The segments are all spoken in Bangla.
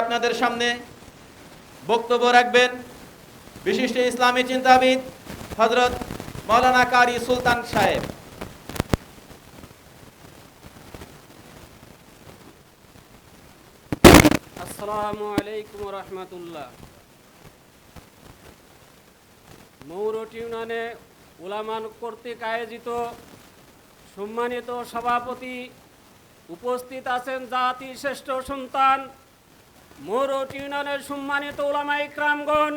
আপনাদের সামনে বক্তব্য রাখবেন বিশিষ্ট ইসলামী চিন্তাবিদ হযরত মাওলানা কারি সুলতান সাহেব। আসসালামু আলাইকুম ওয়া রাহমাতুল্লাহ। মৌরটি ইউনিয়নে উলামা কর্তৃক আয়োজিত সম্মানিত সভাপতি, উপস্থিত আছেন জাতির শ্রেষ্ঠ সন্তান মৌরটি ইউনিয়নের সম্মানিত উলামা ইকরামগণ,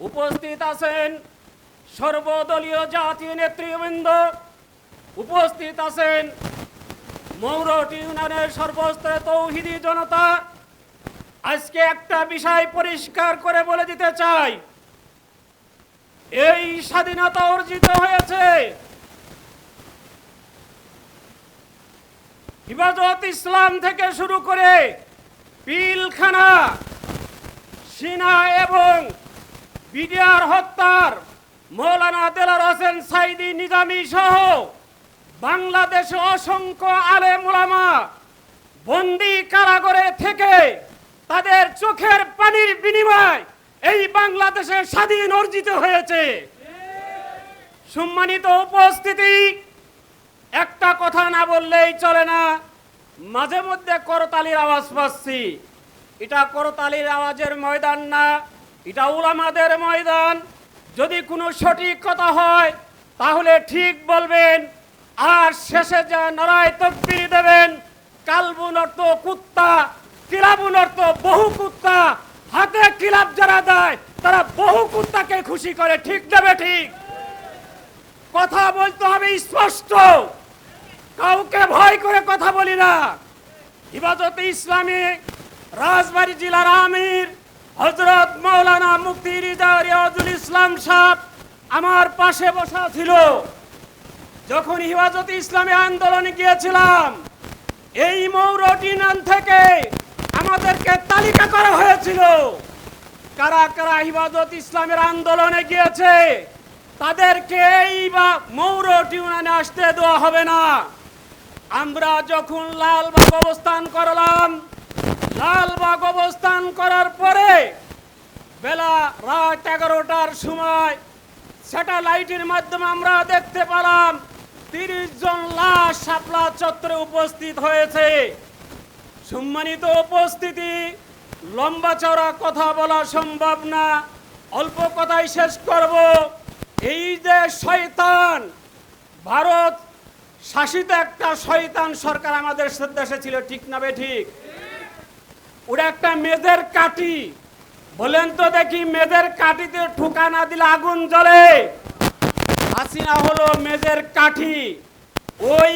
উপস্থিত আছেন সর্বদলীয় জাতীয় নেতৃবৃন্দ, উপস্থিত আছেন মৌরটি ইউনিয়নের সর্বস্তরের তৌহিদি জনতা। আজকে একটা বিষয় পরিষ্কার করে বলে দিতে চাই, এই স্বাধীনতা অর্জিত হয়েছে হিফাজত ইসলাম থেকে শুরু করে পিলখানা, সিনা এবং বিডিআর হত্যার মৌলানা দেলোয়ার হোসেন সাইদি নিজামী সহ বাংলাদেশে অসংখ্য আলেম উলামা বন্দি কারাগারে থেকে তাদের চোখের পানির বিনিময় এই বাংলাদেশে স্বাধীন অর্জিত হয়েছে। সম্মানিত উপস্থিতি, একটা কথা না বললেই চলে না, মাঝে মধ্যে করতালির আওয়াজ পাচ্ছি। এটা করতালির আওয়াজের ময়দান না, এটা উলামাদের ময়দান। যদি কোনো সঠিক কথা হয় তাহলে ঠিক বলবেন, আর শেষে যা নারায়ে তাকবীর দেবেন। কালবুন অর্থ কুত্তা, কিলাবুন অর্থ বহু কুত্তা। হাতে কিলাব যারা দেয় তারা বহু কুত্তাকে খুশি করে। ঠিক দেবে ঠিক কথা বলতে হবে স্পষ্ট, কাউকে ভয় করে কথা বলি না। হিফাজতে ইসলামী রাজবাড়ী জেলার আমির হযরত মাওলানা মুফতি রিজা রিয়াজুল ইসলাম সাহেব আমার পাশে বসা ছিল। যখন হিফাজতে ইসলামী আন্দোলনে গিয়েছিলাম, এই মৌরটি ইউনিয়ন থেকে আমাদেরকে তালিকা করা হয়েছিল কারা কারা হিফাজত ইসলামের আন্দোলনে গিয়েছে, তাদেরকে এই মৌরটি ইউনিয়নে আসতে দেওয়া হবে না। আমরা যখন লালবাগ অবস্থান করলাম, লালবাগ অবস্থান করার পরে বেলা রাত 11টার সময় স্যাটেলাইটের মাধ্যমে আমরা দেখতে পেলাম 30 জন লাশ শাপলা চত্বরে উপস্থিত হয়েছে। সম্মানিত উপস্থিতি, লম্বা চওড়া কথা বলা সম্ভব না, অল্প কথাই শেষ করব। এই যে শয়তান, ভারত শাসিত একটা শয়তান সরকার আমাদের দেশে ছিল, ঠিক না বেঠিক? ওরা একটা মেজের কাঠি, বলেন তো দেখি, মেজের কাঠিতে ঠুকা না দিলে আগুন জ্বলে? হাসিনা হলো মেজের কাঠি। ওই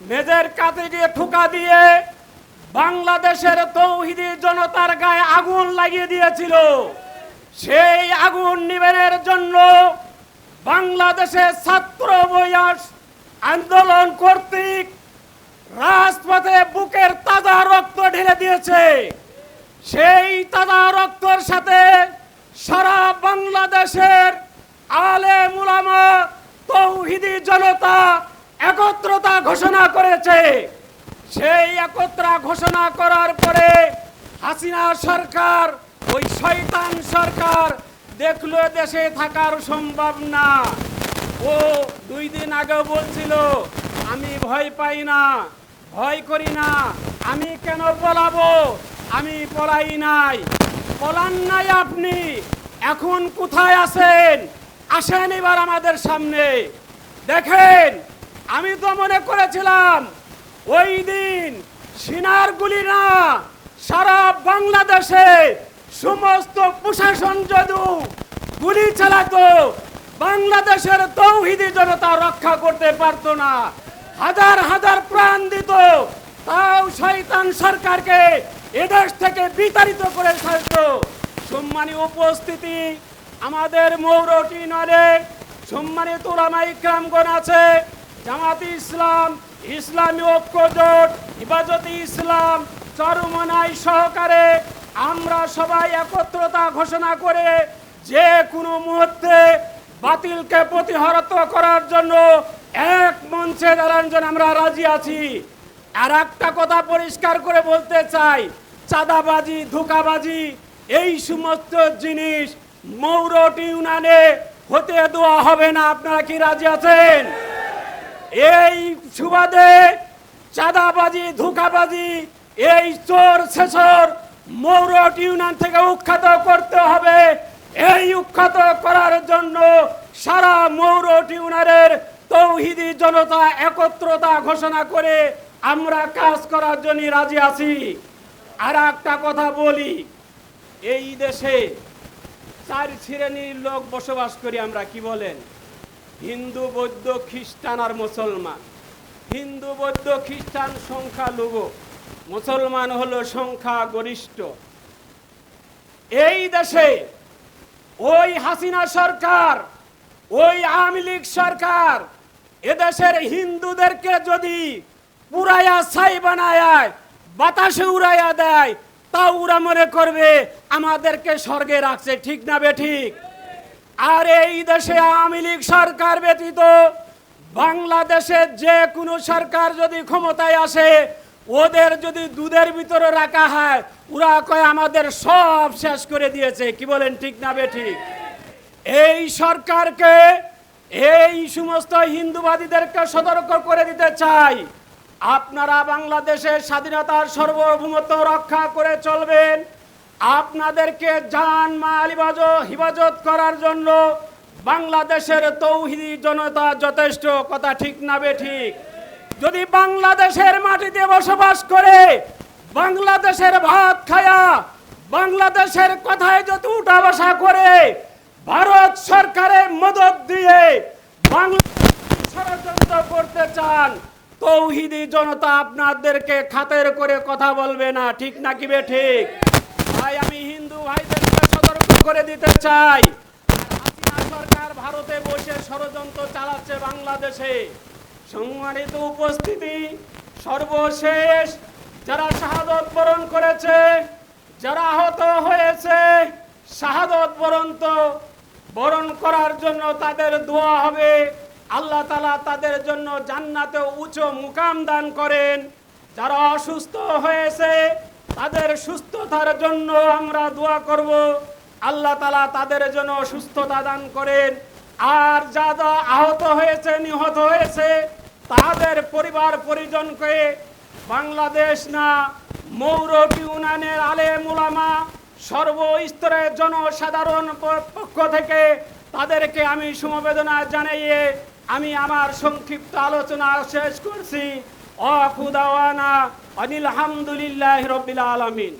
মেজের কাঠি দিয়ে ঠুকা দিয়ে বাংলাদেশের তৌহিদি জনতার গায়ে আগুন লাগিয়ে দিয়েছিল। সেই আগুন নিবেনের জন্য বাংলাদেশে ছাত্র বয়স আন্দোলন কর্তৃক রাজপথে বুকের তাজা রক্ত ঢেলে দিয়েছে। সেই তাজা রক্তের সাথে সারা বাংলাদেশের আলেম উলামা তৌহিদি জনতা একত্রতা ঘোষণা করেছে। সেই একত্রা ঘোষণা করার পরে হাসিনা সরকার, ওই শয়তান সরকার দেখলো দেশে থাকার সম্ভব না। ও 2 দিন আগে বলছিল আমি ভয় পাই না, ভয় করি না, আমি কেন পলাবো, আমি পলাই নাই। পলান নাই আপনি, এখন কোথায় আছেন? আসেন এবার আমাদের সামনে দেখেন। আমি তো মনে করেছিলাম ওই দিন সিনার গুলি না, সারা বাংলাদেশে সমস্ত প্রশাসন যদি গুলি চালাতো বাংলাদেশের তৌহিদি জনতা রক্ষা করতে পারতো না, হাজার হাজার প্রাণ দিত, তাও শয়তান সরকারকে এদেশ থেকে বিতাড়িত করে ছাড়তো। সম্মানীয় উপস্থিতি, আমাদের মৌরটি ইউনিয়নে সম্মানিত উলামা ইকরামগণ আছে, জামাতে ইসলাম, ইসলামী ঐক্য জোট, হিফাজতে ইসলাম চরমনাই সহকারে আমরা সবাই একত্রতা ঘোষণা করে যে কোনো মুহূর্তে বাতিলকে প্রতিহত করার জন্য এক মঞ্চে দাঁড়ানোর জন্য আমরা রাজি আছি। আর একটা কথা পরিষ্কার করে বলতে চাই, চাঁদাবাজি, ধোঁকাবাজি, এই সমস্ত জিনিস মৌরট ইউনিয়নে হতে দেওয়া হবে না। আপনারা কি রাজি আছেন? এই সুবাদে চাঁদাবাজি, ধোঁকাবাজি, এই চোর ছেচর মৌরট ইউনিয়ন থেকে উৎখাত করতে হবে। এই উৎখাত করার জন্য সারা মৌরট ইউনিয়নের তৌহিদি জনতা একত্রতা ঘোষণা করে আমরা কাজ করার জন্য রাজি আছি। আর একটা কথা বলি, এই দেশে 4 শ্রেণীর লোক বসবাস করি আমরা। কি বলেন? হিন্দু, বৌদ্ধ, খ্রিস্টান আর মুসলমান। হিন্দু, বৌদ্ধ, খ্রিস্টান সংখ্যালঘু, মুসলমান হলো সংখ্যা গরিষ্ঠ। এই দেশে ওই হাসিনা সরকার, ওই আওয়ামী লীগ সরকার এদেশের হিন্দুদেরকে যদি পুরাইয়া ছাই বানায় বাতাসে উড়াইয়া দেয়, তাও ওরা মনে করবে আমাদেরকে স্বর্গে রাখছে। ঠিক না বেঠিক? আর এই দেশে আওয়ামী লীগ সরকার ব্যতীত বাংলাদেশের যে কোনো সরকার যদি ক্ষমতায় আসে, ওদের যদি দুধের ভিতরে রাখা হয়, ওরা কয় আমাদের সব শেষ করে দিয়েছে। কি বলেন? ঠিক না বেঠিক? এই সরকারকে, এই সমস্ত হিন্দুবাদীদেরকে সতর্ক করে দিতে চাই, আপনারা বাংলাদেশের স্বাধীনতার সার্বভৌমত্ব রক্ষা করে চলবেন। আপনাদেরকে জান মাল হিফাজত করার জন্য বাংলাদেশের তৌহিদি জনতা যথেষ্ট। কথা ঠিক না বেঠিক? যদি বাংলাদেশের মাটিতে বসবাস করে, বাংলাদেশের ভাত খায়া, বাংলাদেশের কথায় যদি উঠা বসা করে, ভারত সরকারের মদত দিয়ে বাংলাদেশ ষড়যন্ত্র করতে চান, তৌহিদি জনতা আপনাদেরকে খাতের করে কথা বলবে না। ঠিক নাকি বেঠিক? ভাই, আমি হিন্দু ভাইদেরকে সতর্ক করে দিতে চাই, হাসিনা সরকার ভারতে বসে ষড়যন্ত্র চালাচ্ছে বাংলাদেশে। সম্মানিত উপস্থিতি, সর্বশেষ যারা শাহাদত বরণ করেছে, যারা আহত হয়েছে, শাহাদত বরণ করার জন্য তাদের দোয়া হবে। আল্লাহ তাআলা তাদের জন্য জান্নাতে উচ্চ মুকাম দান করেন। যারা অসুস্থ হয়েছে তাদের সুস্থতার জন্য আমরা দোয়া করব, আল্লাহ তাআলা তাদের জন্য সুস্থতা দান করেন। আর যারা আহত হয়েছে, নিহত হয়েছে, তাদের পরিবার পরিজনকে বাংলাদেশ না, মৌরট ইউনিয়নের আলেম উলামা, সর্বস্তরের জনসাধারণ পক্ষ থেকে তাদেরকে আমি সমবেদনা জানিয়ে আমি আমার সংক্ষিপ্ত আলোচনা শেষ করছি। আখিরু দাওয়ানা আনিল হামদুলিল্লাহি রাব্বিল আলামিন।